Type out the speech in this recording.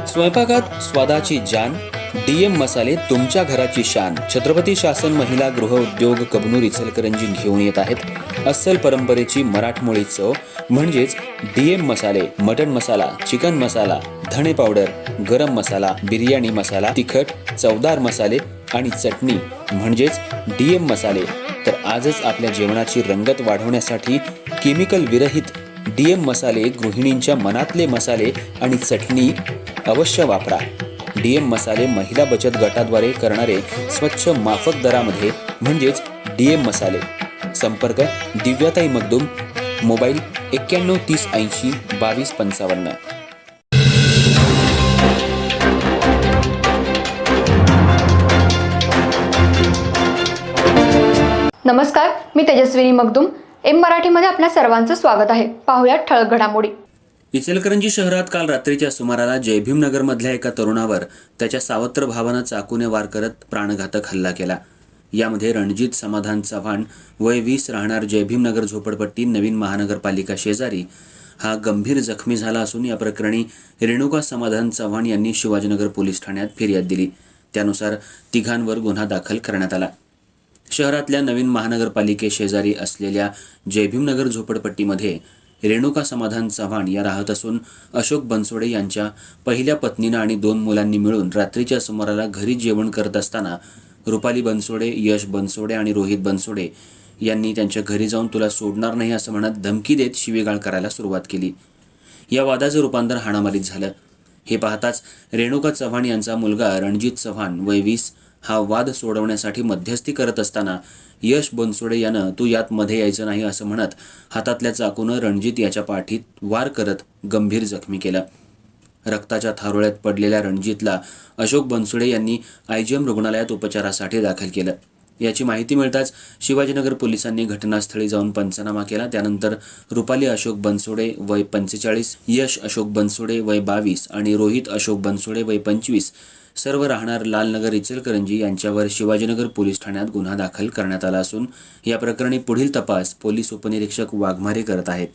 स्वयंपाकात स्वादाची जान, डीएम मसाले तुमच्या घराची शान. छत्रपती शासन महिला गृह उद्योग कबनूर इचलकरंजी घेऊन येत आहेत अस्सल परंपरेची मराठमोळी चव म्हणजेच डीएम मसाले. मटन मसाला, चिकन मसाला, धणे पावडर, गरम मसाला, बिर्याणी मसाला, तिखट चवदार मसाले आणि चटणी म्हणजेच डीएम मसाले. तर आजच आपल्या जेवणाची रंगत वाढवण्यासाठी केमिकल विरहित डीएम मसाले, गृहिणींच्या मनातले मसाले आणि चटणी अवश्य वापरा. डीएम मसाले महिला बचत गटाद्वारे करणारे स्वच्छ माफक दरामध्ये म्हणजेच डीएम मसाले. संपर्क दिव्याताई मगदूम, मोबाईल 91 30 80 22 55. नमस्कार, मी तेजस्विनी मगदूम. एम मराठीमध्ये आपल्या सर्वांचं स्वागत आहे. पाहूयात ठळक घडामोडी. इचलकरंजी शहरात काल रात्रीच्या सुमाराला जयभीमनगरमधल्या एका तरुणावर त्याच्या सावत्र भावानं चाकूने वार करत प्राणघातक हल्ला केला. यामध्ये रणजित समाधान चव्हाण वय 20 राहणार जयभीमनगर झोपडपट्टी नवीन महानगरपालिका शेजारी हा गंभीर जखमी झाला असून या प्रकरणी रेणुका समाधान चव्हाण यांनी शिवाजीनगर पोलीस ठाण्यात फिर्याद दिली. त्यानुसार तिघांवर गुन्हा दाखल करण्यात आला. शहरातल्या नवीन महानगरपालिकेशेजारी असलेल्या जयभीमनगर झोपडपट्टीमध्ये रेणुका समाधान चव्हाण या राहत असून अशोक बनसोडे यांच्या पहिल्या पत्नीनं आणि 2 मुलांनी मिळून रात्रीच्या सुमाराला घरी जेवण करत असताना रुपाली बनसोडे, यश बनसोडे आणि रोहित बनसोडे यांनी त्यांच्या घरी जाऊन तुला सोडणार नाही असं म्हणत धमकी देत शिवीगाळ करायला सुरुवात केली. या वादाचं रूपांतर हाणामारीत झालं. हे पाहताच रेणुका चव्हाण यांचा मुलगा रणजित चव्हाण वय 20 हा वाद सोडवण्यासाठी मध्यस्थी करत असताना यश बनसोडे यानं तू यात मध्ये यायचं नाही असं म्हणत हातातल्या चाकूनं रणजित याच्या पाठीत वार करत गंभीर जखमी केलं. रक्ताच्या थारोळ्यात पडलेल्या रणजितला अशोक बनसोडे यांनी आयजीएम रुग्णालयात उपचारासाठी दाखल केलं. याची माहिती मिळताच शिवाजीनगर पोलिसांनी घटनास्थळी जाऊन पंचनामा केला. त्यानंतर रुपाली अशोक बनसोडे वय 45, यश अशोक बनसोडे वय 22 आणि रोहित अशोक बनसोडे वय 25 सर्व राहणार लालनगर इचलकरंजी यांच्यावर शिवाजीनगर पोलीस ठाण्यात गुन्हा दाखल करण्यात आला असून या प्रकरणी पुढील तपास पोलीस उपनिरीक्षक वाघमारे करत आहेत.